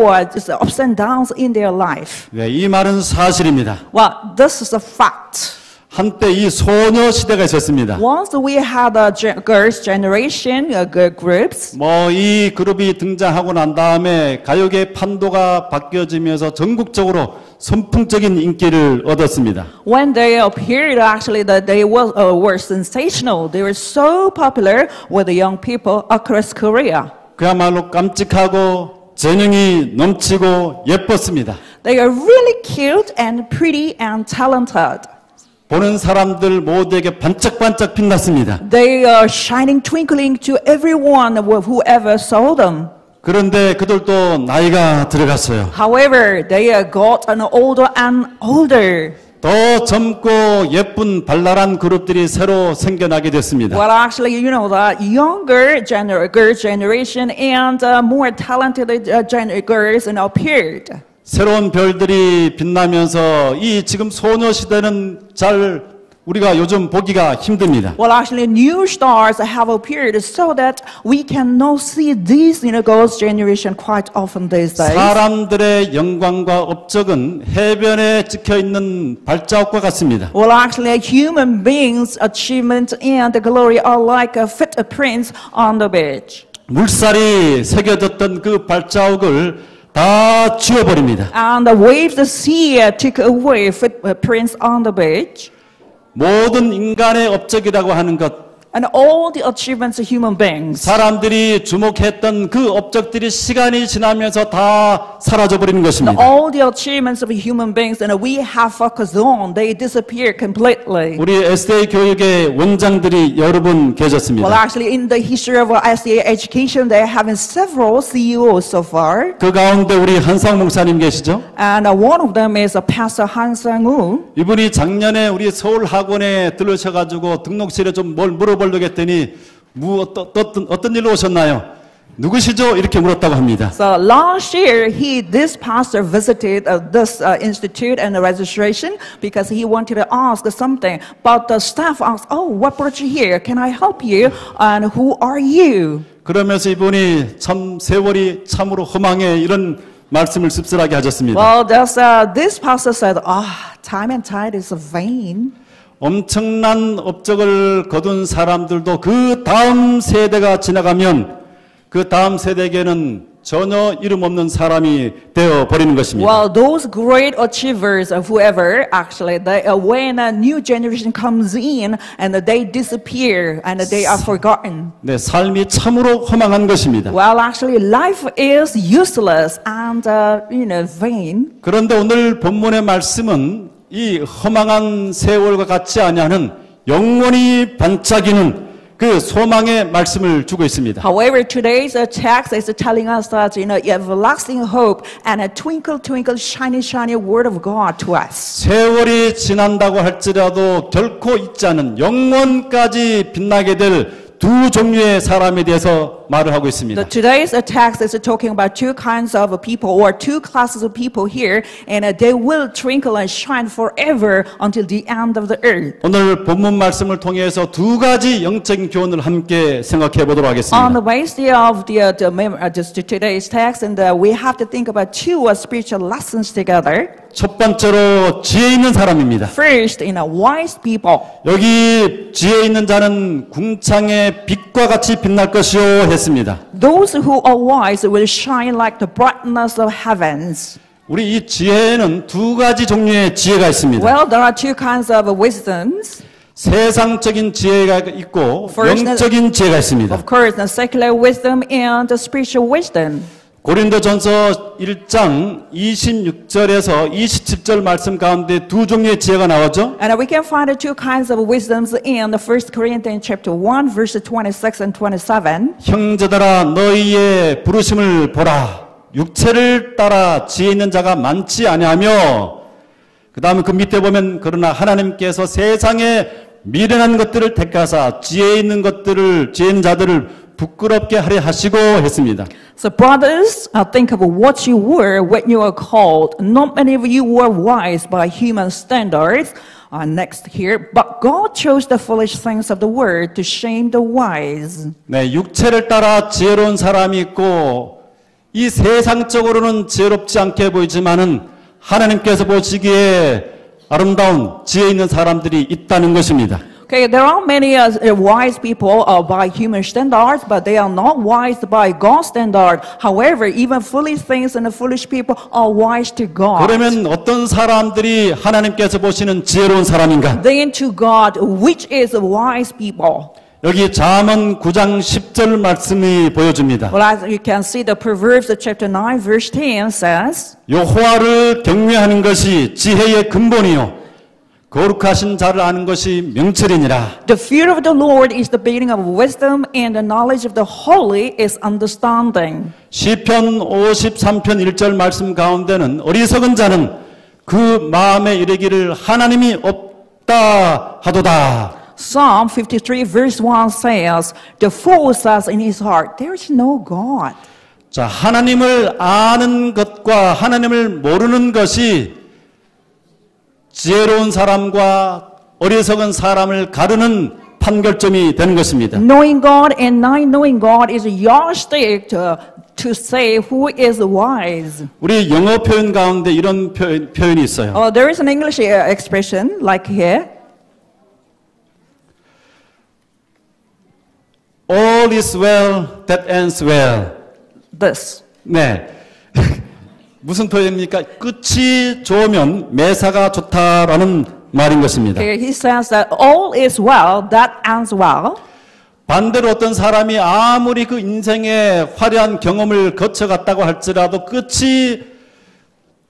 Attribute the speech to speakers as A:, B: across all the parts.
A: just ups and downs in their life.
B: 네, 이 말은 사실입니다.
A: Well, this is a fact.
B: 한때 이 소녀 시대가 있었습니다.
A: Once we had a girls' generation, girl groups.
B: 뭐 이 그룹이 등장하고 난 다음에 가요계 판도가 바뀌어지면서 전국적으로 선풍적인 인기를 얻었습니다.
A: When they appeared, actually, that they were sensational. They were so popular with the young people across Korea.
B: 그야말로 깜찍하고 재능이 넘치고 예뻤습니다.
A: They are really cute and pretty and talented.
B: 보는 사람들 모두에게 반짝반짝 빛났습니다.
A: They are shining, twinkling to everyone, whoever saw them.
B: 그런데 그들도 나이가 들어갔어요.
A: However, they got older and older.
B: 더 젊고 예쁜 발랄한 그룹들이 새로 생겨나게 됐습니다.
A: Well, actually, you know, the younger girls' generation and more talented girls appeared.
B: 새로운 별들이 빛나면서 이 지금 소녀 시대는 잘 우리가 요즘 보기가 힘듭니다.
A: Well, actually, new stars have appeared so that we can now see these, girls' generation quite often these days.
B: 사람들의 영광과 업적은 해변에 찍혀 있는 발자국과 같습니다.
A: Well, actually, human beings' achievement and the glory are like footprints on the beach.
B: 물살이 새겨졌던 그 발자국을 다 지워버립니다.
A: And the waves, the sea took away footprints on the beach.
B: 모든 인간의 업적이라고 하는 것,
A: And all the achievements of human beings.
B: 사람들이 주목했던 그 업적들이 시간이 지나면서 다 사라져버리는 것입니다.
A: All the achievements of human beings and we have focused on, they disappear completely.
B: 우리 SDA 교육의 원장들이 여러 분 계셨습니다.
A: Well, actually, in the history of SDA education, they have several CEOs so far.
B: 그 가운데 우리 한상 목사님 계시죠?
A: And one of them is Pastor Han Sang-woo.
B: 이분이 작년에 우리 서울 학원에 들르셔가지고 등록실에 좀 뭘 물어보려고 했더니 어떤 일로 오셨나요? 누구시죠? 이렇게 물었다고 합니다.
A: So last year, this pastor visited this institute and the registration because he wanted to ask something. But the staff asked, "Oh, what brought you here? Can I help you? And who are you?"
B: 그러면서 이분이 참 세월이 참으로 허망해 이런 말씀을 씁쓸하게 하셨습니다.
A: Well, this pastor said, time and tide is vain.
B: 엄청난 업적을 거둔 사람들도 그 다음 세대가 지나가면 그 다음 세대에게는 전혀 이름 없는 사람이 되어 버리는 것입니다.
A: Well, those great achievers, whoever, actually, when a new generation comes in and they disappear and they are forgotten.
B: 네, 삶이 참으로 허망한 것입니다.
A: Well, actually, life is useless and, vain.
B: 그런데 오늘 본문의 말씀은 이 허망한 세월과 같지 아니하는 영원히 반짝이는 그 소망의 말씀을 주고 있습니다.
A: However, today's text is telling us that everlasting hope and a twinkle, twinkle, shiny, shiny word of God to us.
B: 세월이 지난다고 할지라도 결코 잊지 않은 영원까지 빛나게 될 두 종류의 사람에 대해서 말을 하고 있습니다.
A: Today's text is talking about two kinds of people or two classes of people here, and they will twinkle and shine forever until the end of the earth.
B: 오늘 본문 말씀을 통해서 두 가지 영적인 교훈을 함께 생각해 보도록 하겠습니다.
A: On the basis of today's text, and we have to think about two spiritual lessons together.
B: 첫 번째로 지혜 있는 사람입니다.
A: First, wise people.
B: 여기 지혜 있는 자는 궁창의 빛과 같이 빛날 것이요 했습니다.
A: Those who are wise will shine like the brightness of heavens.
B: 우리 이 지혜에는 두 가지 종류의 지혜가 있습니다.
A: Well, there are two kinds of wisdoms.
B: 세상적인 지혜가 있고 영적인 지혜가 있습니다.
A: Of course, the secular wisdom and the spiritual wisdom.
B: 고린도전서 1장 26절에서 27절 말씀 가운데 두 종류의 지혜가 나오죠.
A: And we can find two kinds of wisdoms in the 1 Corinthians chapter 1 verses 26 and 27.
B: 형제들아 너희의 부르심을 보라. 육체를 따라 지혜 있는 자가 많지 아니하며 그 다음에 그 밑에 보면 그러나 하나님께서 세상에 미련한 것들을 택하사 지혜 있는 자들을 부끄럽게 하려 하시고 했습니다.
A: So brothers, think of what you were when you were called. Not many of you were wise by human standards. Next here, but God chose the foolish things of the world to shame the wise.
B: 네, 육체를 따라 지혜로운 사람이 있고 이 세상적으로는 지혜롭지 않게 보이지만은 하나님께서 보시기에 아름다운 지혜 있는 사람들이 있다는 것입니다.
A: Okay, there are many wise people by human standards, but they are not wise by God's standard. However, even foolish things and foolish people are wise to God.
B: 그러면 어떤 사람들이 하나님께서 보시는 지혜로운 사람인가?
A: Then to God, which is wise people?
B: 여기 잠언 9장 10절 말씀이 보여줍니다.
A: Well, as you can see, the Proverbs chapter 9, verse 10 says,
B: 여호와를 경외하는 것이 지혜의 근본이요 거룩하신 자를 아는 것이 명철이니라.
A: The fear of the Lord is the beginning of wisdom, and the knowledge of the holy is understanding.
B: 시편 53편 1절 말씀 가운데는 어리석은 자는 그 마음에 이르기를 하나님이 없다 하도다.
A: Psalm 53 verse 1 says, the fool says in his heart, there is no God.
B: 자, 하나님을 아는 것과 하나님을 모르는 것이 지혜로운 사람과 어리석은 사람을 가르는 판결점이 되는 것입니다.
A: Knowing God and not knowing God is a yardstick to say who is wise.
B: 우리 영어 표현 가운데 이런 표현이 있어요.
A: There is an English expression like here.
B: All is well that ends well.
A: This.
B: 네. 무슨 표현입니까? 끝이 좋으면 매사가 좋다라는 말인 것입니다.
A: Here he says that all is well that ends well.
B: 반대로 어떤 사람이 아무리 그 인생의 화려한 경험을 거쳐갔다고 할지라도 끝이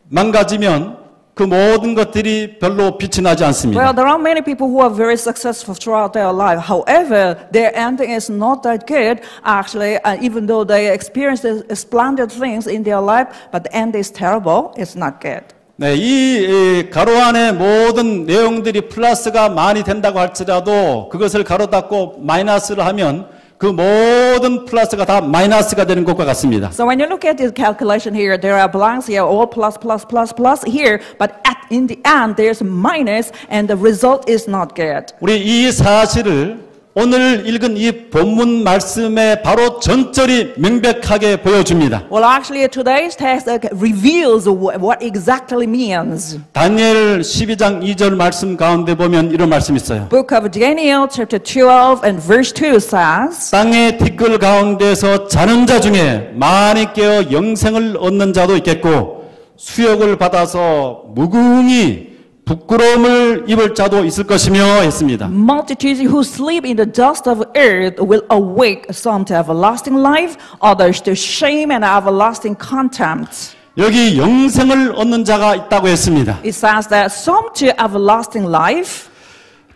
B: 망가지면 그 모든 것들이 별로 빛이 나지 않습니다.
A: Well, there are many people who are very successful throughout their life. However, their ending is not that good. Actually, even though they experience splendid things in their life, but the end is terrible. It's not good.
B: 네, 이 가로 안에 모든 내용들이 플러스가 많이 된다고 할지라도 그것을 가로 닫고 마이너스를 하면 그 모든 플러스가 다 마이너스가 되는 것과 같습니다.
A: So when you look at this calculation here, there are blanks here, all plus, plus, plus, plus here, but in the end, there's minus, and the result is not good.
B: 우리 이 사실을 오늘 읽은 이 본문 말씀에 바로 전절이 명백하게 보여줍니다.
A: Well, actually, today's text reveals what exactly means.
B: 다니엘 12장 2절 말씀 가운데 보면 이런 말씀이 있어요.
A: Book of Daniel, chapter 12 and verse 2 says,
B: 땅의 티끌 가운데서 자는 자 중에 많이 깨어 영생을 얻는 자도 있겠고 수욕을 받아서 무궁히 부끄러움을 입을 자도 있을 것이며 했습니다.
A: Multitudes who sleep in the dust of earth will awake, some to everlasting life, others to shame and everlasting contempt.
B: 여기 영생을 얻는 자가 있다고 했습니다.
A: It says that some to everlasting life,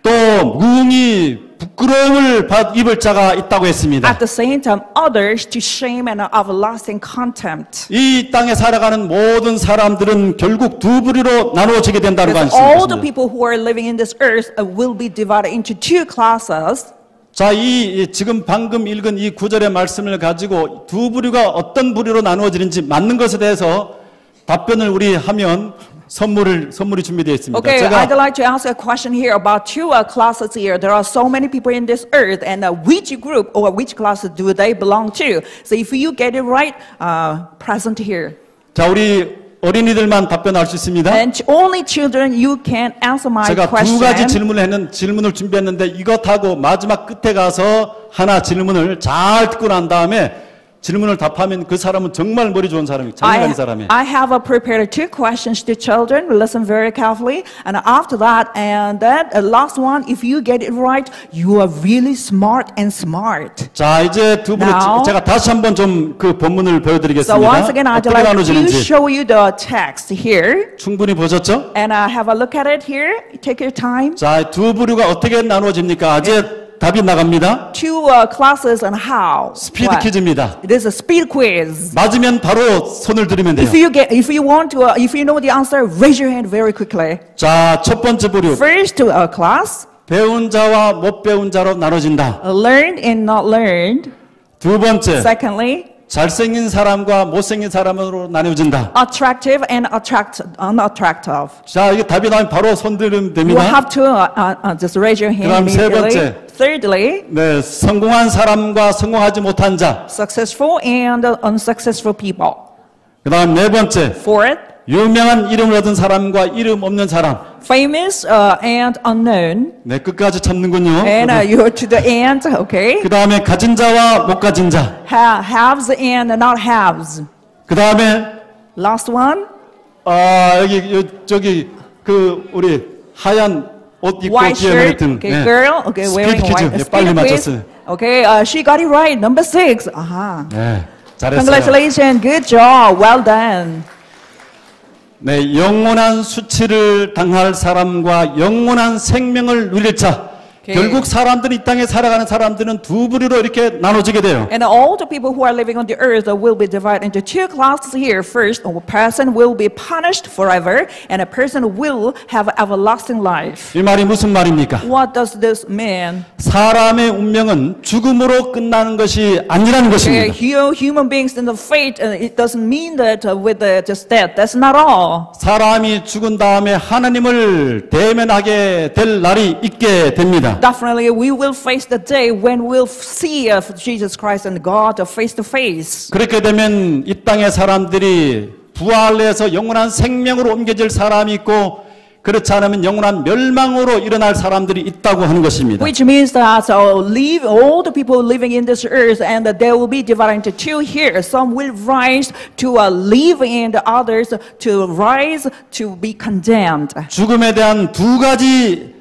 B: 또 무궁히 부끄러움을 입을 자가 있다고 했습니다.
A: at the same time, others to shame and everlasting contempt.
B: 이 땅에 살아가는 모든 사람들은 결국 두 부류로 나누어지게 된다는
A: Because
B: 것입니다.
A: all the people who are living in this earth will be divided into two classes.
B: 자, 지금 방금 읽은 이 구절의 말씀을 가지고 두 부류가 어떤 부류로 나누어지는지 맞는 것에 대해서 답변을 우리 하면 선물이 준비되어 있습니다.
A: Okay,
B: 제가
A: I'd like to ask a question here about two classes here. There are so many people in this earth, and which group or which classes do they belong to? So if you get it right, present here.
B: 자, 우리 어린이들만 답변할 수 있습니다.
A: And only children, you can answer my
B: 제가
A: question.
B: 두 가지 질문을 준비했는데 이것하고 마지막 끝에 가서 하나 질문을 잘 듣고 난 다음에 질문을 답하면 그 사람은 정말 머리 좋은 사람이에요. 장난하는 사람이에요.
A: I have prepared two questions to children. Listen very carefully. And after that, and that last one, if you get it right, you are really smart and smart.
B: 자, 이제 두 분을 제가 다시 한번 좀 그 본문을 보여드리겠습니다.
A: So once again, I'd
B: 어떻게
A: like to
B: 나눠지는지
A: show you the text here.
B: 충분히 보셨죠?
A: And have a look at it here. Take your time.
B: 자, 두 부류가 어떻게 나누어집니까? 이제 답이 나갑니다.
A: Two classes and how.
B: 스피드
A: What?
B: 퀴즈입니다.
A: It is a speed quiz.
B: 맞으면 바로 손을 들으면 돼요.
A: If you know the answer, raise your hand very quickly.
B: 자, 첫 번째 부류.
A: First class,
B: 배운 자와 못 배운 자로 나눠진다.
A: learned and not learned.
B: 두 번째,
A: Secondly,
B: 잘생긴 사람과 못생긴 사람으로 나뉘어진다.
A: attractive and unattractive.
B: 자, 이게 답이 나면 바로 손 들으면
A: You
B: 됩니다.
A: have to just raise your hand
B: 그다음 세
A: immediately.
B: 번째.
A: Thirdly,
B: 네, 성공한 사람과 성공하지 못한 자.
A: successful and unsuccessful people.
B: 그다음 네 번째.
A: Fourth,
B: 유명한 이름을 얻은 사람과 이름 없는 사람.
A: famous and unknown.
B: 네, 끝까지 참는군요.
A: And you're to the end, okay?
B: 그다음에 가진 자와 못 가진 자.
A: Haves and not haves.
B: 그다음에
A: Last one,
B: 저기 그 우리 하얀 옷 입고
A: white
B: 뒤에
A: shirt.
B: 등.
A: Okay, girl. Okay, wearing
B: 스피드 퀴즈.
A: white.
B: 예, 빨리
A: Speed quiz.
B: 맞췄어요.
A: Okay, she got it right. Number 6. Aha.
B: 네, 잘했어요.
A: Congratulations. Good job. Well done.
B: 네, 영원한 수치를 당할 사람과 영원한 생명을 누릴 자.
A: 오케이.
B: 결국 사람들이 이 땅에 살아가는 사람들은 두 부류로 이렇게 나눠지게 돼요.
A: And all the people who are living on the earth will be divided into two classes here. First, a person will be punished forever, and a person will have everlasting life.
B: 이 말이 무슨 말입니까?
A: What does this mean?
B: 사람의 운명은 죽음으로 끝나는 것이 아니라는 것입니다.
A: Human beings in the fate, it doesn't mean that with just death. That's not all.
B: 사람이 죽은 다음에 하나님을 대면하게 될 날이 있게 됩니다.
A: Definitely, we will face the day when we'll see Jesus Christ and God face to face.
B: 그렇게 되면 이 땅의 사람들이 부활해서 영원한 생명으로 옮겨질 사람이 있고 그렇지 않으면 영원한 멸망으로 일어날 사람들이 있다고 하는 것입니다.
A: Which means that all the people living in this earth and they will be divided into two here. Some will rise to live and others to rise to be condemned.
B: 죽음에 대한 두 가지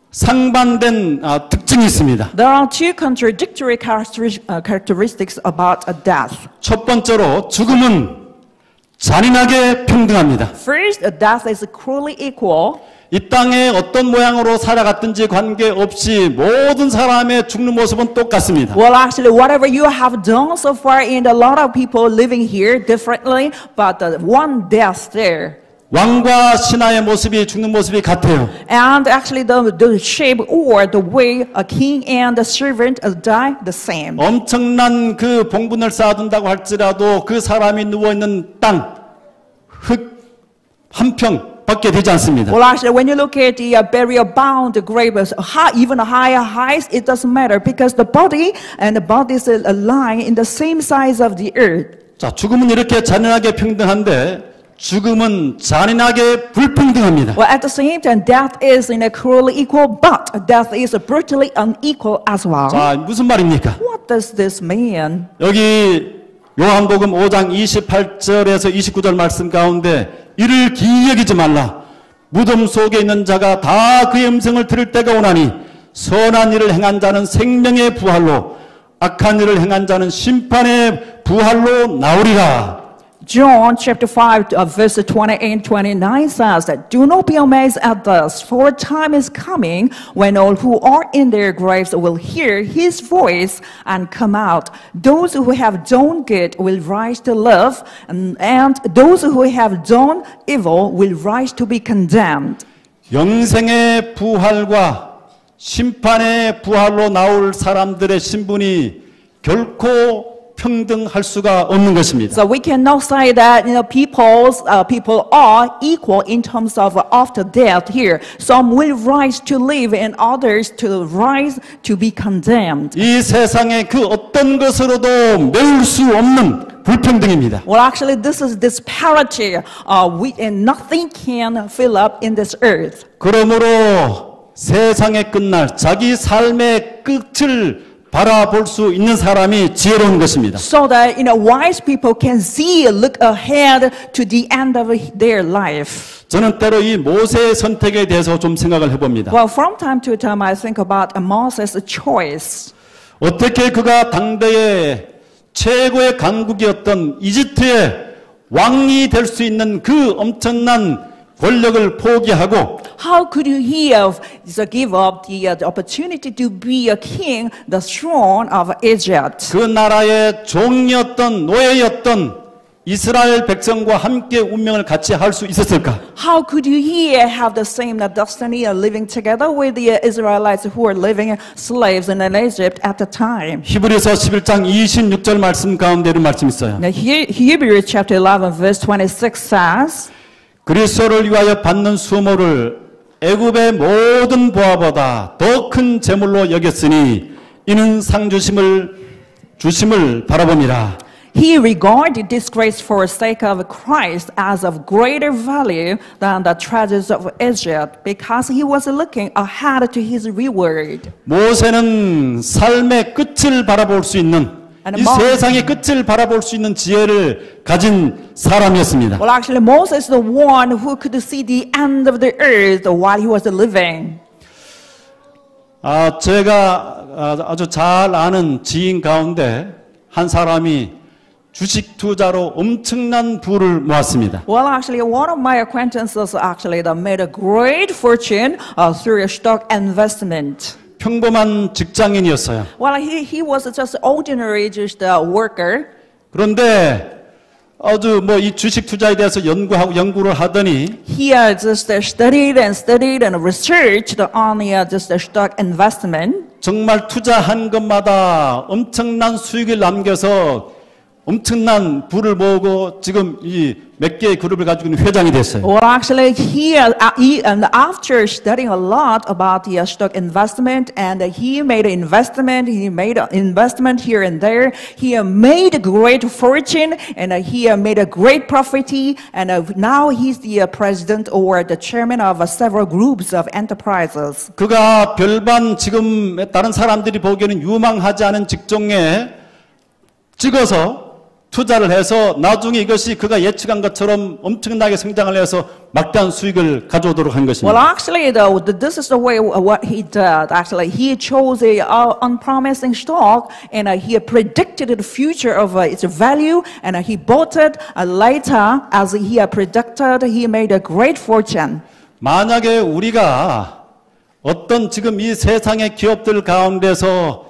B: 상반된 특징이 있습니다.
A: There are two contradictory characteristics about a death.
B: 첫 번째로 죽음은 잔인하게 평등합니다.
A: First, a death is cruelly equal.
B: 이 땅에 어떤 모양으로 살아갔든지 관계없이 모든 사람의 죽는 모습은 똑같습니다.
A: Well, actually, whatever you have done so far, and a lot of people living here differently, but one death there.
B: 왕과 신하의 모습이 죽는 모습이 같아요.
A: And actually, the shape or the way a king and a servant die the same.
B: 엄청난 그 봉분을 쌓아둔다고 할지라도 그 사람이 누워있는 땅, 흙 한 평밖에 되지 않습니다.
A: Well, actually, when you look at the burial-bound graves, even higher heights, it doesn't matter because the body and the body is lying in the same size of the earth.
B: 자, 죽음은 이렇게 잔인하게 평등한데 죽음은 잔인하게 불평등합니다.
A: Well, at the same time, death is cruelly equal, but death is brutally unequal as well.
B: 자, 무슨 말입니까?
A: What does this mean?
B: 여기 요한복음 5장 28절에서 29절 말씀 가운데 이를 기이 여기지 말라. 무덤 속에 있는 자가 다 그의 음성을 들을 때가 오나니 선한 일을 행한 자는 생명의 부활로 악한 일을 행한 자는 심판의 부활로 나오리라.
A: John chapter 5 verse 28 and 29 says that, "Do not be amazed at this, for a time is coming when all who are in their graves will hear his voice and come out. Those who have done good will rise to live, and those who have done evil will rise to be condemned."
B: 영생의 부활과 심판의 부활로 나올 사람들의 신분이 결코 평등할 수가 없는 것입니다.
A: So we cannot say that people are equal in terms of after death here. Some will rise to live and others to rise to be condemned.
B: 이 세상의 그 어떤 것으로도 메울 수 없는 불평등입니다.
A: Well, actually, this is disparity. And nothing can fill up in this earth.
B: 그러므로 세상의 끝날 자기 삶의 끝을 바라볼 수 있는 사람이 지혜로운 것입니다.
A: So that wise people can look ahead to the end of their life.
B: 저는 때로 이 모세의 선택에 대해서 좀 생각을 해봅니다.
A: Well, from time to time, I think about Moses' choice.
B: 어떻게 그가 당대의 최고의 강국이었던 이집트의 왕이 될 수 있는 그 엄청난 권력을 포기하고
A: How could he give up the opportunity to be a king, the throne of Egypt?
B: 그 나라의 종이었던 노예였던 이스라엘 백성과 함께 운명을 같이 할 수 있었을까?
A: How could you here have the same destiny of living together with the Israelites who were living slaves in Egypt at the time?
B: 히브리서 11장 26절 말씀 가운데 이런 말씀 있어요.
A: Now, Hebrews chapter 11 verse 26 says,
B: 그리스도를 위하여 받는 수모를 애굽의 모든 보화보다 더 큰 재물로 여겼으니 이는 상 주심을 바라봅니다.
A: He regarded disgrace for the sake of Christ as of greater value than the treasures of Egypt, because he was looking ahead to his reward.
B: 모세는 삶의 끝을 바라볼 수 있는 이 세상의 끝을 바라볼 수 있는 지혜를 가진 사람이었습니다.
A: Well, actually, Moses is the one who could see the end of the earth while he was living.
B: 제가 아주 잘 아는 지인 가운데 한 사람이 주식 투자로 엄청난 부를 모았습니다.
A: Well, actually, one of my acquaintances actually that made a great fortune through a stock investment.
B: 평범한 직장인이었어요.
A: Well, he was just ordinary, just a worker.
B: 그런데 아주 이 주식 투자에 대해서 연구를 하더니
A: He just studied and researched on just the stock investment.
B: 정말 투자한 것마다 엄청난 수익을 남겨서 엄청난 부를 모으고 지금 이 몇 개의 그룹을 가지고 있는 회장이 됐어요.
A: Well, actually, and after studying a lot about the stock investment, and he made an investment here and there. He made a great fortune, and he made a great profit, and now he's the president or the chairman of several groups of enterprises.
B: 그가 별반 지금 다른 사람들이 보기에는 유망하지 않은 직종에 찍어서 투자를 해서 나중에 이것이 그가 예측한 것처럼 엄청나게 성장을 해서 막대한 수익을 가져오도록 한 것입니다.
A: Well, actually, this is the way what he did. Actually, he chose a unpromising stock, and he predicted the future of its value, and he bought it. Later, as he predicted, he made a great fortune.
B: 만약에 우리가 어떤 지금 이 세상의 기업들 가운데서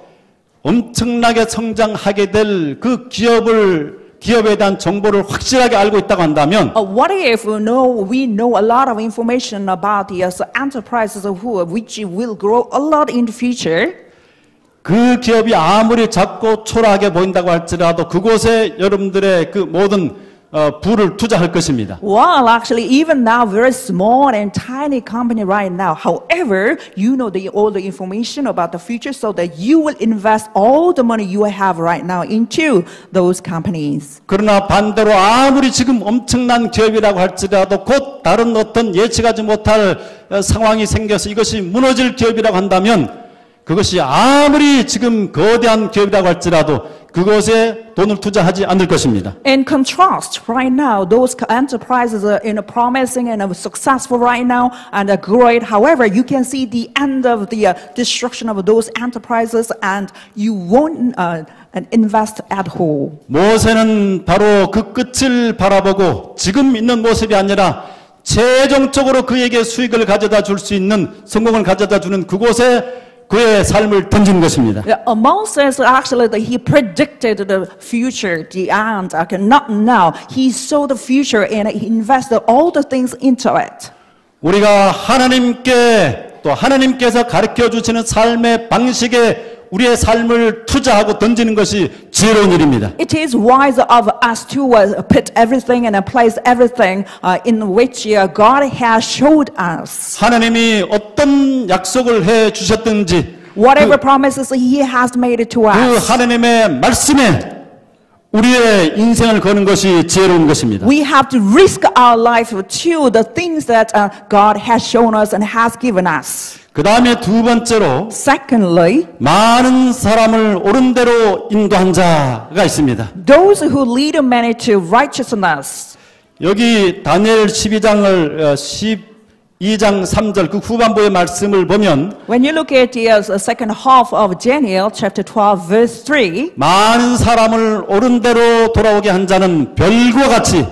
B: 엄청나게 성장하게 될 그 기업에 대한 정보를 확실하게 알고 있다고 한다면
A: What if we know a lot of information about the enterprises which will grow a lot in the future?
B: 그 기업이 아무리 작고 초라하게 보인다고 할지라도 그곳에 여러분들의 그 모든 부를 투자할 것입니다.
A: Well, actually, even now, very small and tiny company right now. However, you know all the information about the future, so that you will invest all the money you have right now into those companies.
B: 그러나 반대로 아무리 지금 엄청난 기업이라고 할지라도 곧 다른 어떤 예측하지 못할 상황이 생겨서 이것이 무너질 기업이라고 한다면 그것이 아무리 지금 거대한 기업이라고 할지라도 그것에 돈을 투자하지 않을 것입니다.
A: In contrast, right now, those enterprises are promising and successful right now and are great. However, you can see the end of the destruction of those enterprises, and you won't invest at all.
B: 모세는 바로 그 끝을 바라보고 지금 있는 모습이 아니라 최종적으로 그에게 수익을 가져다 줄 수 있는 성공을 가져다 주는 그곳에 그의 삶을 던진 것입니다.
A: Moses actually he predicted the future, the end. Not now. He saw the future and he invested all the things into it.
B: 우리가 하나님께 또 하나님께서 가르쳐 주시는 삶의 방식에 우리의 삶을 투자하고 던지는 것이 지혜로운 일입니다.
A: It is wise of us to put everything and place everything in which God has showed us.
B: 하나님이 어떤 약속을 해 주셨든지
A: Whatever promises He has made to
B: 그
A: us.
B: 하나님의 말씀에 우리의 인생을 거는 것이 지혜로운 것입니다.
A: We have to risk our life to the things that God has shown us and has given us.
B: 그 다음에 두 번째로
A: Secondly,
B: 많은 사람을 옳은 대로 인도한 자가 있습니다.
A: those who lead many to righteousness.
B: 여기 다니엘 12장 3절 그 후반부의 말씀을 보면
A: When you look at the second half of Daniel chapter 12 verse 3,
B: 많은 사람을 옳은 대로 돌아오게 한 자는 별과 같이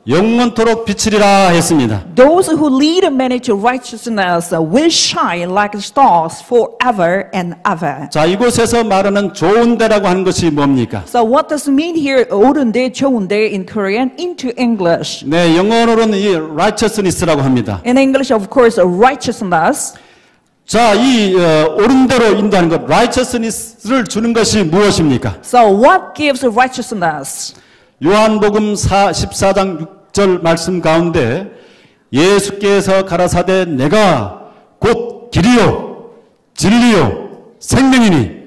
B: 영원토록 비치리라 했습니다.
A: Those who lead many to righteousness will shine like stars forever and ever.
B: 자, 이곳에서 말하는 좋은 데라고 하는 것이 뭡니까?
A: So what does it mean here, 옳은 데, 좋은 데 in Korean into English?
B: 네, 영어로는 이 righteousness라고 합니다.
A: In English, of course, righteousness.
B: 자, 이 옳은 대로 인도하는 것, righteousness를 주는 것이 무엇입니까?
A: So what gives righteousness?
B: 요한복음 14장 6절 말씀 가운데 예수께서 가라사대 내가 곧 길이요 진리요 생명이니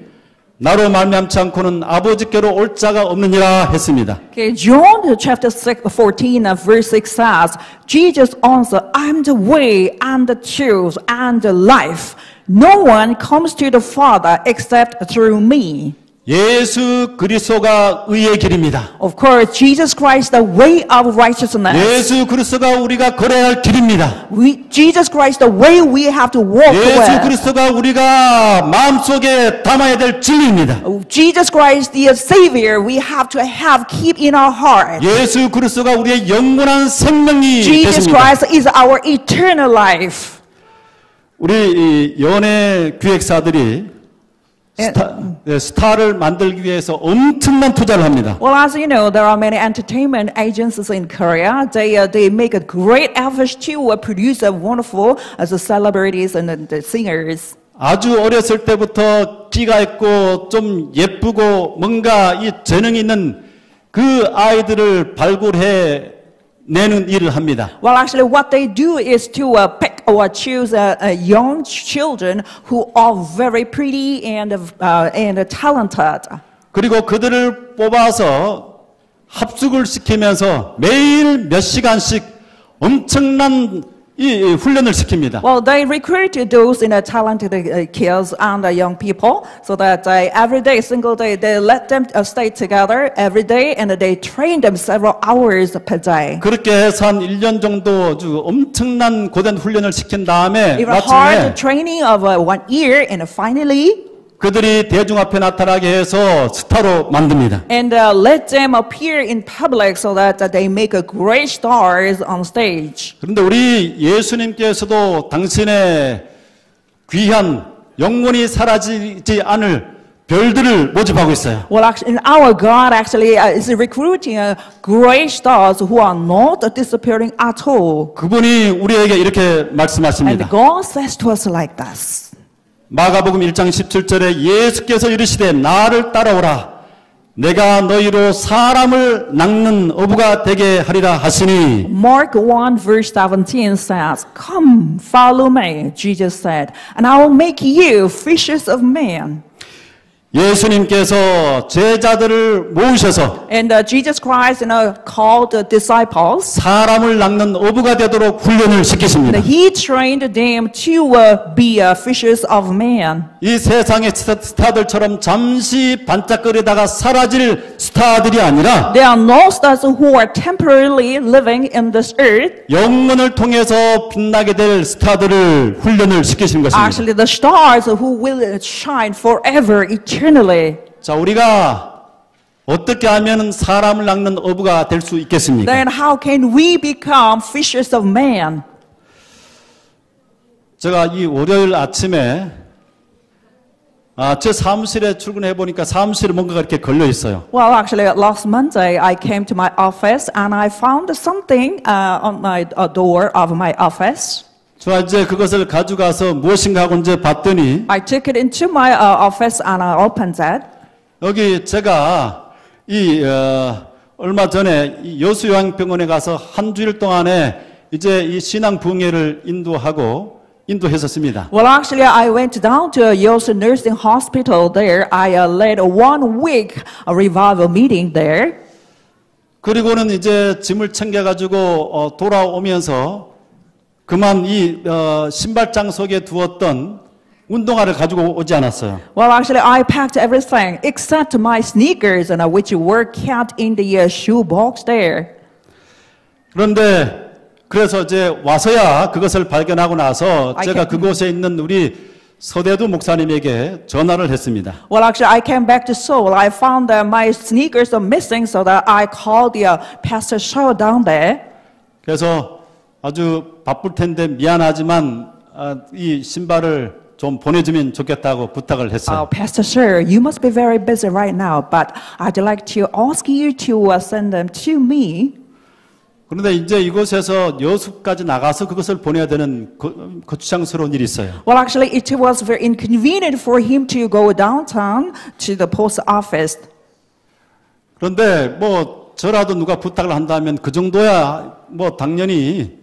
B: 나로 말미암지 않고는 아버지께로 올 자가 없느니라 했습니다.
A: Okay, John chapter 14 verse 6 says, Jesus answered, I am the way and the truth and the life. No one comes to the Father except through me.
B: 예수 그리스도가 의의 길입니다.
A: Of course, Jesus Christ, the way of righteousness.
B: 예수 그리스도가 우리가 걸어야 할 길입니다.
A: Jesus Christ, the way we have to walk
B: 예수
A: with.
B: 그리스도가 우리가 마음속에 담아야 될 진리입니다.
A: Jesus Christ, the Savior, we have to keep in our heart.
B: 예수 그리스도가 우리의 영원한 생명이
A: Jesus
B: 되십니다.
A: Christ is our eternal life.
B: 우리 이 연예 기획사들이 스타를 만들기 위해서 엄청난 투자를 합니다.
A: Well, as you know, there are many entertainment agencies in Korea. They make a great effort to produce a wonderful as a celebrities and the singers.
B: 아주 어렸을 때부터 끼가 있고 좀 예쁘고 뭔가 이 재능이 있는 그 아이들을 발굴해 내는 일을 합니다.
A: Well, actually, what they do is to pick or choose young children who are very pretty and talented.
B: 그리고 그들을 뽑아서 합숙을 시키면서 매일 몇 시간씩 엄청난 이 훈련을 시킵니다.
A: Well, they recruit those talented kids and young people so that every day, single day, they let them stay together every day and they train them several hours per day.
B: 그렇게 해서 한 1년 정도 아주 엄청난 고된 훈련을 시킨 다음에
A: Even
B: 마침내
A: hard training of 1 year and finally
B: 그들이 대중 앞에 나타나게 해서 스타로 만듭니다.
A: and let them appear in public so that they make a great stars on stage.
B: 그런데 우리 예수님께서도 당신의 귀한 영원히 사라지지 않을 별들을 모집하고 있어요.
A: Well, actually, our God actually is recruiting great stars who are not disappearing at all.
B: 그분이 우리에게 이렇게
A: And
B: 말씀하십니다.
A: God says to us like this.
B: 마가복음 1장 17절에 예수께서 이르시되 나를 따라오라 내가 너희로 사람을 낚는 어부가 되게 하리라 하시니
A: Mark 1 verse 17 says, Come, follow me, Jesus said, and I will make you fishers of men.
B: 예수님께서 제자들을 모으셔서
A: And Jesus Christ called the disciples.
B: 사람을 낚는 어부가 되도록 훈련을 시키십니다.
A: And he trained them to be fishers of men.
B: 이 세상의 스타들처럼 잠시 반짝거리다가 사라질 스타들이 아니라
A: They are not stars who are temporarily living in this earth.
B: 영혼을 통해서 빛나게 될 스타들을 훈련을 시키신 것입니다.
A: Actually, the stars who will shine forever, eternally.
B: 자, 우리가 어떻게 하면 사람을 낚는 어부가 될 수 있겠습니까?
A: Then how can we become fishers of men?
B: 제가 이 월요일 아침에 제 사무실에 출근해 보니까 사무실에 뭔가가 이렇게 걸려 있어요.
A: Well, actually, last Monday, I came to my office and I found something on my door of my office.
B: 저 이제 그것을 가져가서 무엇인가 하고 이제 봤더니
A: I took it into my office and I opened that.
B: 여기 제가 얼마 전에 이 여수요양병원에 가서 한 주일 동안에 이제 이 신앙 부흥회를 인도했었습니다.
A: Well, actually, I went down to Yosu Nursing Hospital there. I led a 1 week revival meeting there.
B: 그리고는 이제 짐을 챙겨가지고 돌아오면서 그만 이 신발장 속에 두었던 운동화를 가지고 오지 않았어요.
A: Well, actually, I packed everything except my sneakers, which were kept in the shoe box there.
B: 그런데 그래서 이제 와서야 그것을 발견하고 나서 제가 그곳에 있는 우리 서대두 목사님에게 전화를 했습니다.
A: Well, actually, I came back to Seoul. I found that my sneakers are missing, so that I called the Pastor Shaw down there.
B: 그래서 아주 바쁠 텐데 미안하지만 이 신발을 좀 보내주면 좋겠다고 부탁을 했어요.
A: Pastor Shaw, you must be very busy right now, but I'd like to ask you to send them to me.
B: 그런데 이제 이곳에서 여수까지 나가서 그것을 보내야 되는 거추장스러운 일이 있어요.
A: Well, actually, it was very inconvenient for him to go downtown to the post office.
B: 그런데 뭐 저라도 누가 부탁을 한다면 그 정도야 뭐 당연히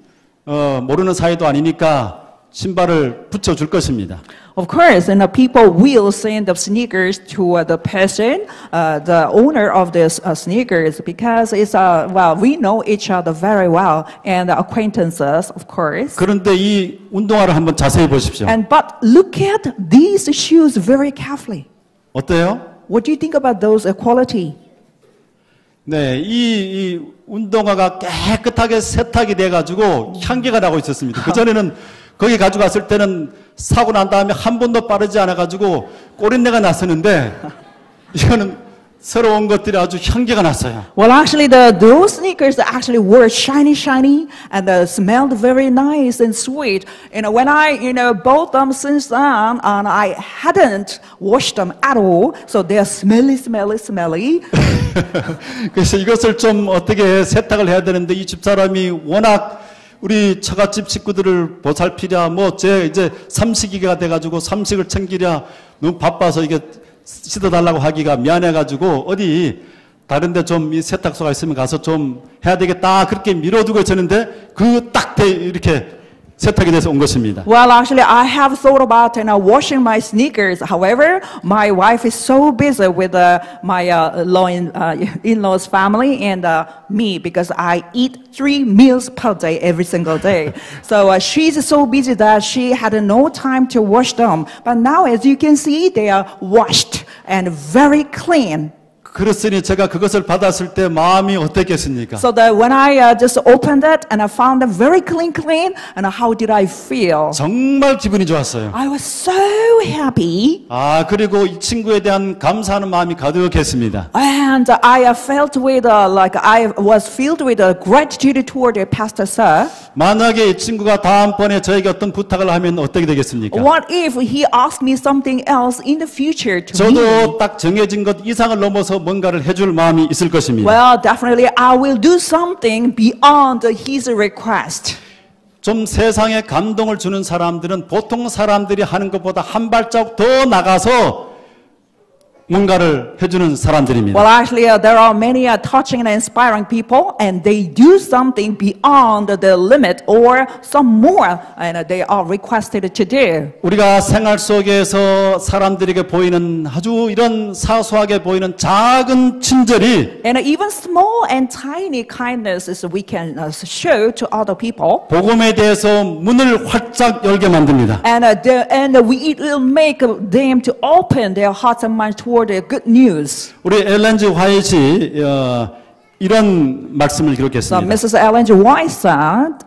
B: 모르는 사이도 아니니까 신발을 붙여줄 것입니다.
A: Of course, and people will send the sneakers to the person, the owner of the sneakers, because it's well, we know each other very well and acquaintances, of course.
B: 그런데 이 운동화를 한번 자세히 보십시오.
A: And but look at these shoes very carefully.
B: 어때요?
A: What do you think about those quality?
B: 네, 이 운동화가 깨끗하게 세탁이 돼가지고 향기가 나고 있었습니다. 그 전에는 거기 가져갔을 때는 사고 난 다음에 한 번도 빠르지 않아가지고 꼬린내가 났었는데 이거는 새로운 것들이 아주 향기가 났어요.
A: Well, actually, those sneakers actually were shiny, and smelled very nice and sweet. When I, bought them since then, and I hadn't washed them at all, so they are smelly.
B: 그래서 이것을 좀 어떻게 세탁을 해야 되는데 이 집사람이 워낙 우리 처갓집 식구들을 보살피랴, 이제 삼식이가 돼가지고 삼식을 챙기랴, 너무 바빠서 이게 씻어달라고 하기가 미안해가지고 어디 다른데 좀 이 세탁소가 있으면 가서 좀 해야 되겠다 그렇게 미뤄두고 있었는데 딱 이렇게 세탁이 돼서 온 것입니다.
A: Well, actually, I have thought about washing my sneakers. However, my wife is so busy with my in-laws family and me because I eat 3 meals per day every single day. So she's so busy that she had no time to wash them. But now, as you can see, they are washed and very clean.
B: 그렇으니 제가 그것을 받았을 때 마음이 어땠겠습니까?
A: So that when I just opened it and I found them very clean, and how did I feel?
B: 정말 기분이 좋았어요.
A: I was so happy.
B: 그리고 이 친구에 대한 감사하는 마음이 가득했습니다.
A: And I felt with I was filled with gratitude toward Pastor Sir.
B: 만약에 이 친구가 다음번에 저에게 어떤 부탁을 하면 어떻게 되겠습니까?
A: What if he asked me something else in the future to me?
B: 저도 딱 정해진 것 이상을 넘어서 뭔가를 해줄 마음이 있을 것입니다.
A: Well, definitely I will do something beyond his request.
B: 좀 세상에 감동을 주는 사람들은 보통 사람들이 하는 것보다 한 발자국 더 나가서 뭔가를 해주는 사람들입니다.
A: Well, actually, there are many touching and inspiring people, and they do something beyond the limit or some more, and they are requested to do.
B: 우리가 생활 속에서 사람들에게 보이는 아주 이런 사소하게 보이는 작은 친절이
A: And even small and tiny kindnesses we can show to other people.
B: 복음에 대해서 문을 활짝 열게 만듭니다.
A: And it will make them to open their hearts and minds toward the good news.
B: 우리 엘렌 G. 화이트이 이런 말씀을
A: So
B: 기록했습니다.
A: Mrs. Ellen G. White said,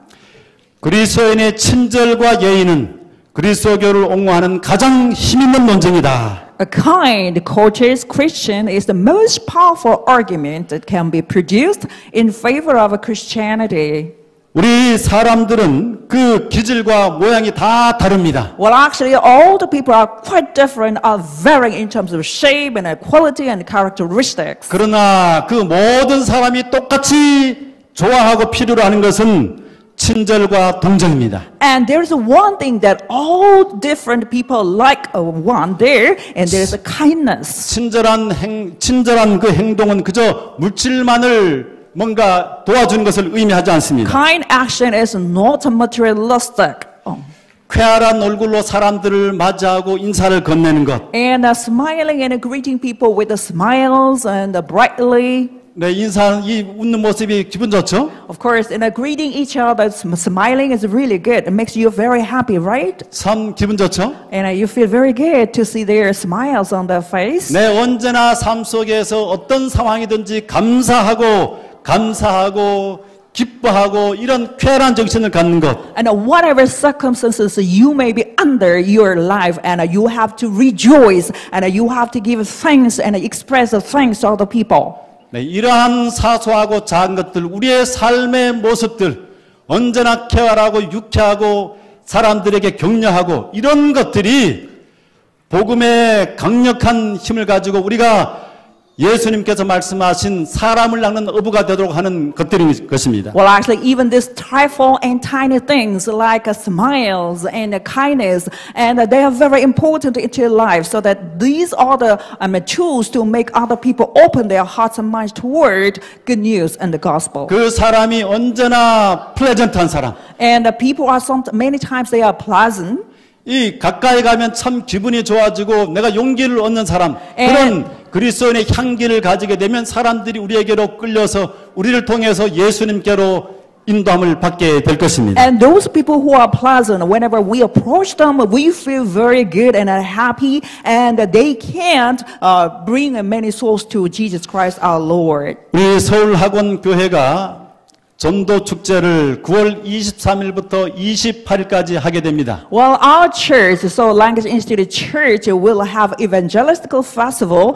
B: 그리스도인의 친절과 예의는 그리스도교를 옹호하는 가장 힘있는 논쟁이다.
A: a kind, courteous Christian is the most powerful argument that can be produced in favor of Christianity.
B: 우리 사람들은 그 기질과 모양이 다 다릅니다.
A: Well, actually, all the people are quite different, are varying in terms of shape and quality and characteristics.
B: 그러나 그 모든 사람이 똑같이 좋아하고 필요로 하는 것은 친절과 동정입니다.
A: And there's one thing that all different people like one there, and there's a kindness.
B: 친절한 그 행동은 그저 물질만을 뭔가 도와주는 것을 의미하지 않습니다.
A: Kind action is not materialistic.
B: 쾌활한 얼굴로 사람들을 맞이하고 인사를 건네는 것.
A: And smiling and greeting people with smiles and brightly.
B: 네, 이 웃는 모습이 기분 좋죠?
A: Of course, greeting each other, smiling is really good. It makes you very happy, right?
B: 참 기분 좋죠?
A: And you feel very good to see their smiles on their face.
B: 네, 언제나 삶 속에서 어떤 상황이든지 감사하고 기뻐하고 이런 쾌활한 정신을 갖는 것.
A: And whatever circumstances you may be under your life, and you have to rejoice, and you have to give thanks and express thanks to other people.
B: 네, 이러한 사소하고 작은 것들, 우리의 삶의 모습들, 언제나 쾌활하고 유쾌하고 사람들에게 격려하고 이런 것들이 복음의 강력한 힘을 가지고 우리가 예수님께서 말씀하신 사람을 낚는 어부가 되도록 하는 것들인 것입니다.
A: Well, actually, even these trifle and tiny things like smiles and kindness, and they are very important into your life, so that these are the tools to make other people open their hearts and minds toward good news and the gospel.
B: 그 사람이 언제나 플레전트한 사람.
A: And the people are many times they are pleasant.
B: 이 가까이 가면 참 기분이 좋아지고 내가 용기를 얻는 사람, 그런 그리스도인의 향기를 가지게 되면 사람들이 우리에게로 끌려서 우리를 통해서 예수님께로 인도함을 받게 될 것입니다.
A: And those people who are pleasant, whenever we approach them, we feel very good and happy, and they can't bring many souls to Jesus Christ our Lord.
B: 우리 서울학원교회가 전도 축제를 9월 23일부터 28일까지 하게 됩니다.
A: Well, our church, so Language Institute Church, will have evangelistical festival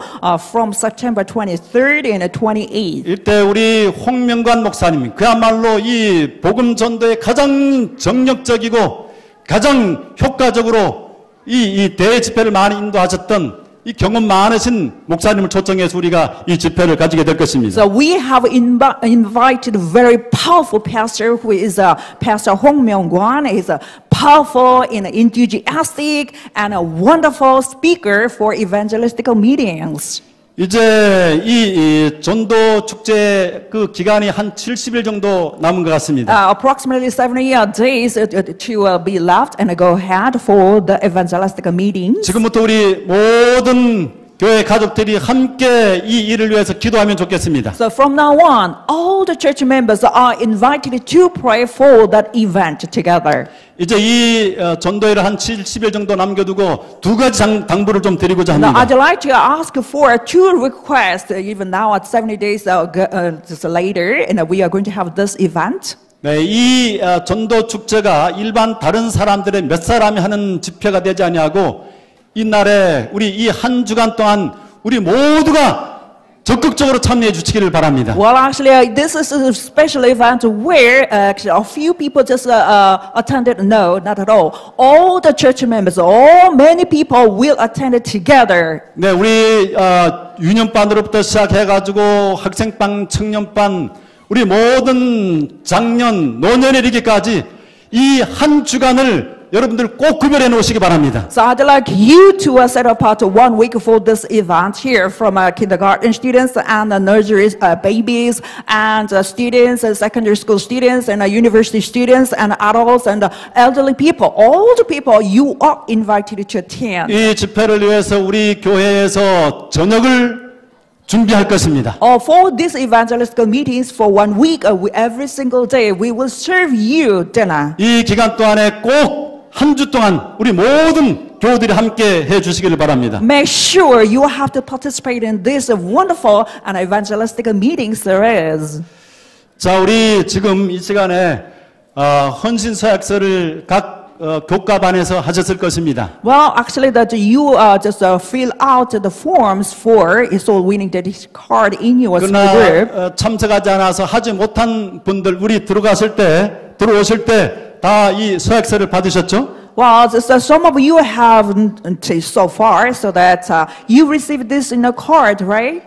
A: from September 23rd and 28th.
B: 이때 우리 홍명관 목사님, 그야말로 이 복음 전도에 가장 정력적이고 가장 효과적으로 이 대집회를 많이 인도하셨던 이 경험 많으신 목사님을 초청해서 우리가 이 집회를 가지게 될 것입니다.
A: So we have invited a very powerful pastor who is Pastor Hong Myung-kwan. He's a powerful and enthusiastic and a wonderful speaker for evangelistical meetings.
B: 이제 이 전도 축제 그 기간이 한 70일 정도 남은 것 같습니다.
A: Approximately 70 days to be left and go ahead for the evangelistical meetings.
B: 지금부터 우리 모든 교회 가족들이 함께 이 일을 위해서 기도하면 좋겠습니다.
A: So from now on, all the church members are invited to pray for that event together.
B: 이제 이 전도회를 한 70일 정도 남겨두고 두 가지 당부를 좀 드리고자
A: Now,
B: 합니다.
A: I'd like to ask for two requests, even now at 70 days just later, and we are going to have this event.
B: 네, 이 전도 축제가 일반 다른 사람들의 몇 사람이 하는 집회가 되지 아니하고 이날에 우리 이 한 주간 동안 우리 모두가 적극적으로 참여해 주시기를 바랍니다.
A: Well, actually, this is a special event where actually a few people just attended. No, not at all. All the church members, many people will attend it together.
B: 네, 우리 유년반으로부터 시작해가지고 학생반, 청년반, 우리 모든 장년, 노년에 이르기까지 이 한 주간을 여러분들 꼭 구별해 놓으시기 바랍니다.
A: So I'd like you to set apart 1 week for this event here from kindergarten students and nursery babies and students and secondary school students and university students and adults and elderly people. All the people you are invited to attend.
B: 이 집회를 위해서 우리 교회에서 저녁을 준비할 것입니다.
A: For these evangelistical meetings for 1 week, every single day, we will serve you dinner.
B: 이 기간 동안에 꼭 한 주 동안 우리 모든 교우들이 함께 해 주시기를 바랍니다.
A: Make sure you have to participate in this wonderful and evangelistical meetings there is.
B: 자, 우리 지금 이 시간에 헌신서약서를 각 교과반에서 하셨을 것입니다.
A: Well, actually, that you just fill out the forms for soul winning dedication card in your school group.
B: 그러나 참석하지 않아서 하지 못한 분들 우리 들어오실 때 다 이 서약서를 받으셨죠?
A: Well, so some of you have so far, so that you received this in a card, right?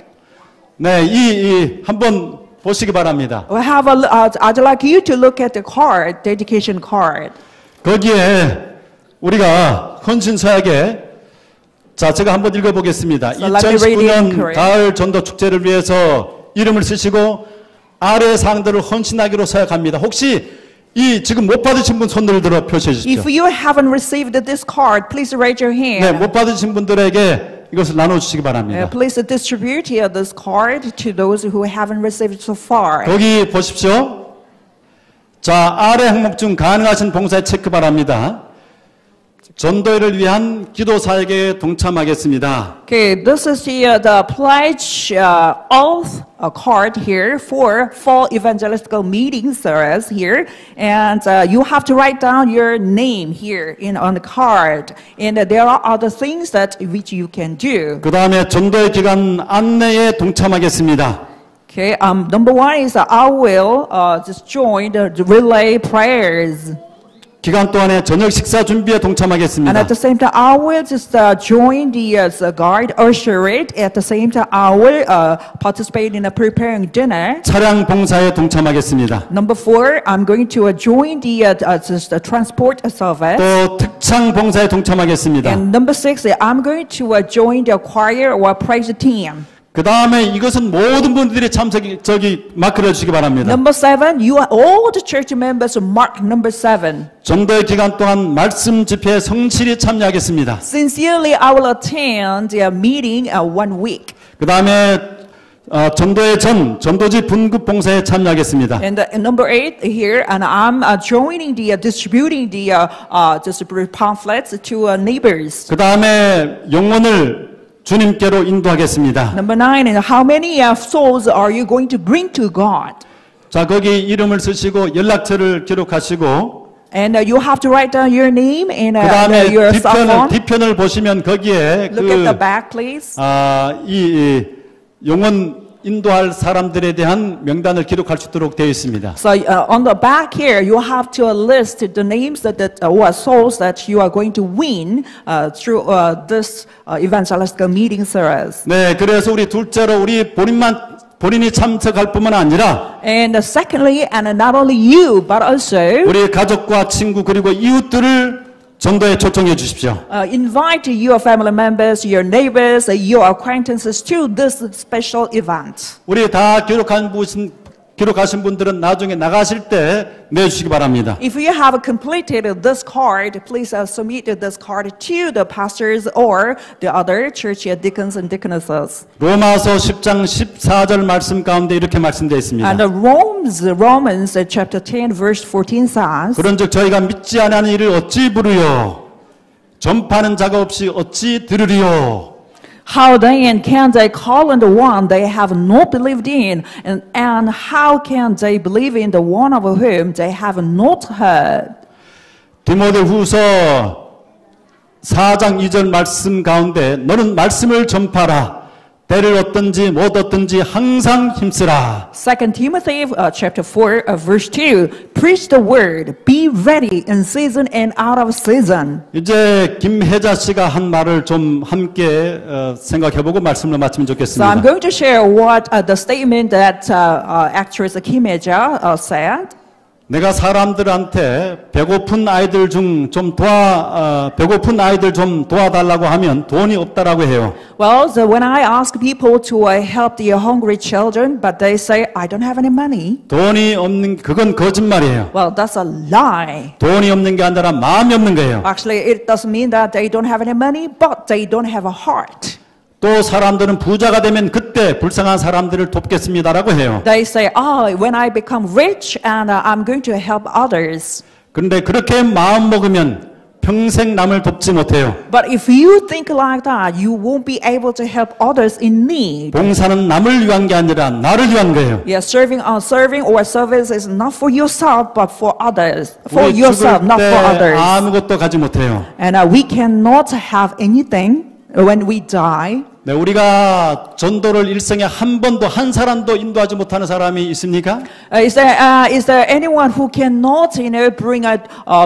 B: 네, 이 한번 보시기 바랍니다.
A: We have I'd like you to look at the card, dedication card.
B: 거기에 우리가 헌신서약에 자, 제가 한번 읽어보겠습니다.
A: So let me read it in
B: 2019년
A: Korean.
B: 가을 전도 축제를 위해서 이름을 쓰시고 아래 사항들을 헌신하기로 서약합니다. 혹시 이 지금 못 받으신 분 손을 들어 표시해 주십시오.
A: If you haven't received this card, please raise your hand.
B: 네, 못 받으신 분들에게 이것을 나눠주시기 바랍니다.
A: Please distribute this card to those who haven't received it so far.
B: 거기 보십시오. 자, 아래 항목 중 가능하신 봉사에 체크 바랍니다. 전도회를 위한 기도 사역에 동참하겠습니다.
A: Okay, this is the pledge oath card here for fall evangelical meeting service here, and you have to write down your name here on the card. And there are other things that which you can do.
B: 그 다음에 전도회 기간 안내에 동참하겠습니다.
A: Okay, number one is I will just join the relay prayers.
B: 기간 동안에 저녁 식사 준비에 동참하겠습니다.
A: And at the same time, I will just join the guard usherate. At the same time, I will participate in preparing dinner.
B: 차량 봉사에 동참하겠습니다.
A: Number four, I'm going to join the transport service.
B: 또 특창 봉사에 동참하겠습니다.
A: And number six, I'm going to join the choir or praise team.
B: 그 다음에 이것은 모든 분들이 마크를 주시기 바랍니다.
A: Number seven, you are all the church members mark number seven.
B: 전도의 기간 동안 말씀 집회에 성실히 참여하겠습니다.
A: Sincerely, I will attend a meeting 1 week.
B: 그 다음에 전도의 전도지 분급 봉사에 참여하겠습니다.
A: And number eight here, and I'm joining distributing the pamphlets to neighbors.
B: 그 다음에 영혼을 주님께로 인도하겠습니다.
A: Number nine, and how many souls are you going to bring to God?
B: 자, 거기 이름을 쓰시고 연락처를 기록하시고
A: And you have to write down your name and
B: 그 다음에
A: your cell phone.
B: 뒤편을 보시면 거기에
A: Look at the back, please.
B: 이 영혼 인도할 사람들에 대한 명단을 기록할 수 있도록 되어 있습니다.
A: So on the back here, you have to list the names that or souls that you are going to win through this evangelical meeting series.
B: 네, 그래서 우리 둘째로 본인이 참석할 뿐만 아니라
A: And secondly, and not only you, but also
B: 우리 가족과 친구 그리고 이웃들을 전도에 초청해 주십시오.
A: invite your family members, your neighbors, your acquaintances to this special event.
B: 우리 다 기록하신 분들은 나중에 나가실 때 내주시기 바랍니다.
A: If you have completed this card, please submit this card to the pastors or the other church deacons and deaconesses.
B: 로마서 10장 14절 말씀 가운데 이렇게 말씀되어 있습니다.
A: And Romans chapter 10 verse 14 says,
B: 그런즉 저희가 믿지 않는 이를 어찌 부르요? 전파하는 자가 없이 어찌 들으리요?
A: How then can they call on the one they have not believed in? And how can they believe in the one of whom they have not heard?
B: 디모데후서 4장 2절 말씀 가운데 너는 말씀을 전파하라. 때를 얻든지 못 얻든지 항상 힘쓰라.
A: 2 Timothy chapter 4 verse 2 Preach the word, be ready in season and out of season.
B: 이제 김혜자 씨가 한 말을 좀 함께 생각해보고 말씀을 마치면
A: So
B: 좋겠습니다.
A: I'm going to share what the statement that actress Kim Hye-ja said.
B: 내가 사람들한테 배고픈 아이들 좀 도와달라고 하면 돈이 없다라고 해요.
A: Well, so when I ask people to help the hungry children, but they say I don't have any money.
B: 돈이 없는 그건 거짓말이에요.
A: Well, that's a lie.
B: 돈이 없는 게 아니라 마음이 없는 거예요.
A: Actually, it doesn't mean that they don't have any money, but they don't have a heart.
B: 또 사람들은 부자가 되면 그때 불쌍한 사람들을 돕겠습니다라고 해요.
A: They say, "Oh, when I become rich, and I'm going to help others."
B: 그런데 그렇게 마음 먹으면 평생 남을 돕지 못해요.
A: But if you think like that, you won't be able to help others in need.
B: 봉사는 남을 위한 게 아니라 나를 위한 거예요.
A: Yeah, serving or service is not for yourself, but for others. For
B: 우리
A: yourself,
B: 죽을
A: not for
B: 때
A: others.
B: 아무것도 가지 못해요.
A: And we cannot have anything when we die.
B: 네, 우리가 전도를 일생에 한 번도 한 사람도 인도하지 못하는 사람이 있습니까?
A: Is there anyone who cannot,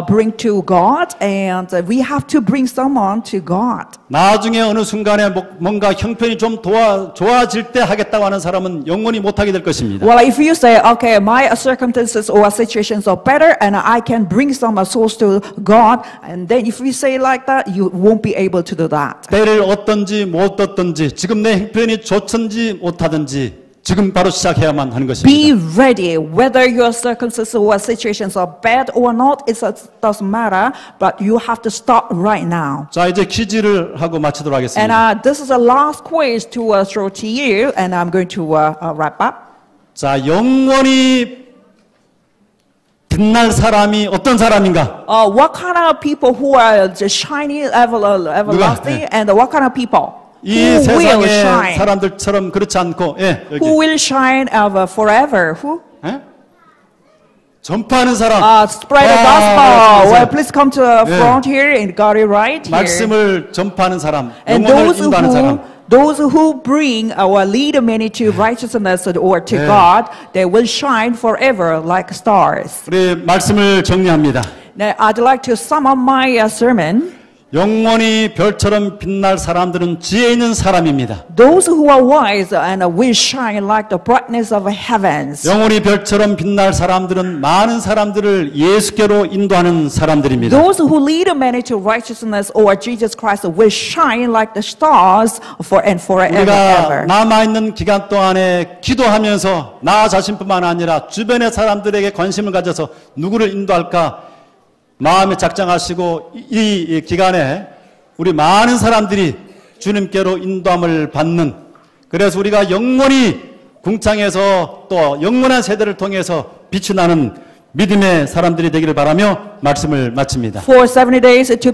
A: bring to God, and we have to bring someone to God?
B: 나중에 어느 순간에 뭔가 형편이 좀 좋아질 때 하겠다고 하는 사람은 영원히 못하게 될 것입니다.
A: Well, if you say, okay, my circumstances or situations are better, and I can bring some souls to God, and then if you say like that, you won't be able to do that.
B: 때를 얻든지 못 얻든지 지금 내 형편이 좋든지 못하든지 지금 바로 시작해야만 하는 것입니다.
A: Be ready, whether your circumstances or situations are bad or not, it doesn't matter, but you have to start right now.
B: 자, 이제 퀴즈를 하고 마치도록 하겠습니다.
A: And this is the last quiz to throw to you, and I'm going to wrap up.
B: 자, 영원히 빛날 사람이 어떤 사람인가?
A: What kind of people who are just shining everlasting, and what kind of people
B: 이
A: who will
B: 세상의
A: shine?
B: 사람들처럼 그렇지 않고, 예, 여기.
A: Who will shine forever? Who?
B: 예? 전파하는 사람.
A: Spread the
B: 아,
A: gospel.
B: 네,
A: Well, please come to the
B: 네.
A: front here and got it right here.
B: 말씀을 전파하는 사람,
A: And
B: 영혼을 인도하는 사람.
A: those who bring or lead many to righteousness or to
B: 네.
A: God, they will shine forever like stars.
B: 우리 말씀을 정리합니다.
A: Now, I'd like to sum up my sermon.
B: 영원히 별처럼 빛날 사람들은 지혜 있는 사람입니다.
A: Those who are wise and will shine like the brightness of heavens.
B: 영원히 별처럼 빛날 사람들은 많은 사람들을 예수께로 인도하는 사람들입니다.
A: Those who lead many to righteousness or Jesus Christ will shine like the stars forever
B: 우리가
A: ever.
B: 남아있는 기간 동안에 기도하면서 나 자신뿐만 아니라 주변의 사람들에게 관심을 가져서 누구를 인도할까 마음에 작정하시고 이 기간에 우리 많은 사람들이 주님께로 인도함을 받는, 그래서 우리가 영원히 궁창에서 또 영원한 세대를 통해서 빛이 나는 믿음의 사람들이 되기를 바라며 말씀을 마칩니다.
A: For 70 days to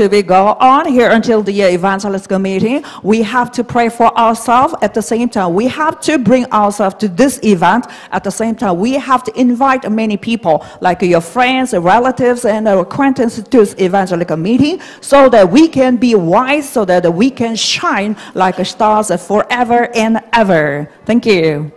A: be go on here until the evangelical meeting, we have to pray for ourselves at the same time. We have to bring ourselves to this event at the same time. We have to invite many people, like your friends, relatives, and acquaintances to this evangelical meeting, so that we can be wise, so that we can shine like stars forever and ever. Thank you.